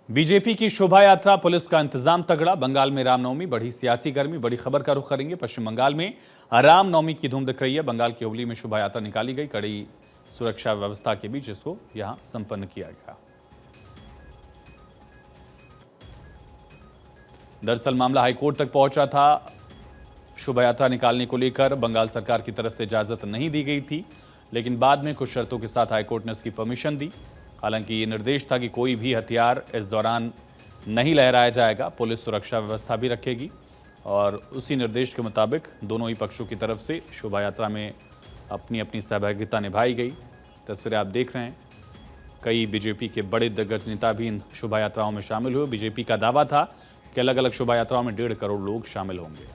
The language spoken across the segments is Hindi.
बीजेपी की शोभा यात्रा, पुलिस का इंतजाम तगड़ा। बंगाल में रामनवमी, बढ़ी सियासी गर्मी। बड़ी खबर का रुख करेंगे। पश्चिम बंगाल में रामनवमी की धूम दिख रही है। बंगाल की हुबली में शोभा यात्रा निकाली गई। कड़ी सुरक्षा व्यवस्था के बीच इसको यहां संपन्न किया गया। दरअसल मामला हाईकोर्ट तक पहुंचा था। शोभा यात्रा निकालने को लेकर बंगाल सरकार की तरफ से इजाजत नहीं दी गई थी, लेकिन बाद में कुछ शर्तों के साथ हाईकोर्ट ने इसकी परमिशन दी। हालांकि ये निर्देश था कि कोई भी हथियार इस दौरान नहीं लहराया जाएगा। पुलिस सुरक्षा व्यवस्था भी रखेगी और उसी निर्देश के मुताबिक दोनों ही पक्षों की तरफ से शोभा यात्रा में अपनी अपनी सहभागिता निभाई गई। तस्वीरें आप देख रहे हैं। कई बीजेपी के बड़े दिग्गज नेता भी इन शोभा यात्राओं में शामिल हुए। बीजेपी का दावा था कि अलग अलग शोभा यात्राओं में 1.5 करोड़ लोग शामिल होंगे।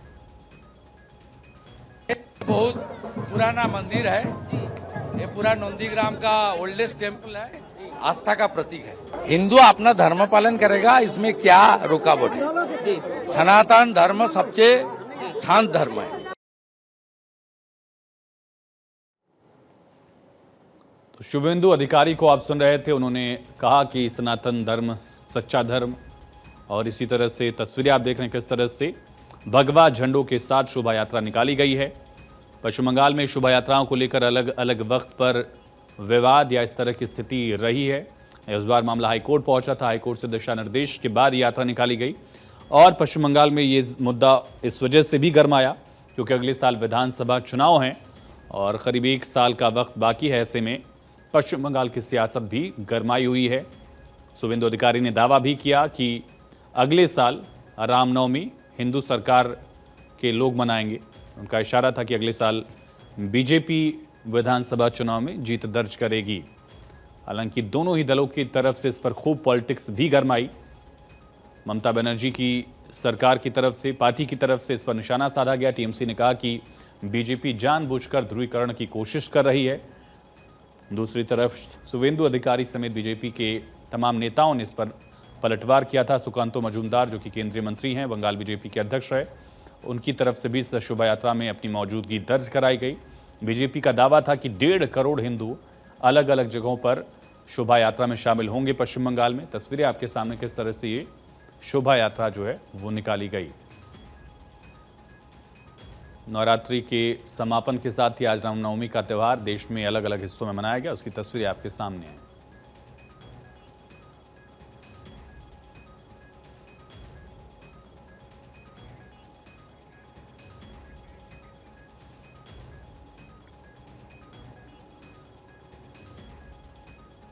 बहुत पुराना मंदिर है। ये पूरा नंदीग्राम का ओल्डेस्ट टेम्पल है, आस्था का प्रतीक है। हिंदू अपना धर्म पालन करेगा, इसमें क्या रुकावट है। सनातन धर्म सबसे शांत धर्म है। तो शुभेंदु अधिकारी को आप सुन रहे थे। उन्होंने कहा कि सनातन धर्म सच्चा धर्म, और इसी तरह से तस्वीरें आप देख रहे हैं किस तरह से भगवा झंडों के साथ शोभा यात्रा निकाली गई है। पश्चिम बंगाल में शोभा यात्राओं को लेकर अलग अलग वक्त पर विवाद या इस तरह की स्थिति रही है। इस बार मामला हाईकोर्ट पहुंचा था। हाईकोर्ट से दिशा निर्देश के बाद यात्रा निकाली गई और पश्चिम बंगाल में ये मुद्दा इस वजह से भी गर्माया क्योंकि अगले साल विधानसभा चुनाव हैं और करीब 1 साल का वक्त बाकी है। ऐसे में पश्चिम बंगाल की सियासत भी गरमाई हुई है। शुभेंदु अधिकारी ने दावा भी किया कि अगले साल रामनवमी हिंदू सरकार के लोग मनाएंगे। उनका इशारा था कि अगले साल बीजेपी विधानसभा चुनाव में जीत दर्ज करेगी। हालांकि दोनों ही दलों की तरफ से इस पर खूब पॉलिटिक्स भी गरमाई। ममता बनर्जी की सरकार की तरफ से, पार्टी की तरफ से इस पर निशाना साधा गया। टीएमसी ने कहा कि बीजेपी जानबूझकर ध्रुवीकरण की कोशिश कर रही है। दूसरी तरफ शुभेंदु अधिकारी समेत बीजेपी के तमाम नेताओं ने इस पर पलटवार किया था। सुकांतो मजूमदार, जो कि केंद्रीय मंत्री हैं, बंगाल बीजेपी के अध्यक्ष रहे, उनकी तरफ से भी इस शोभा यात्रा में अपनी मौजूदगी दर्ज कराई गई। बीजेपी का दावा था कि 1.5 करोड़ हिंदू अलग अलग जगहों पर शोभा यात्रा में शामिल होंगे पश्चिम बंगाल में। तस्वीरें आपके सामने किस तरह से ये शोभा यात्रा जो है वो निकाली गई। नवरात्रि के समापन के साथ ही आज रामनवमी का त्यौहार देश में अलग अलग हिस्सों में मनाया गया। उसकी तस्वीरें आपके सामने हैं।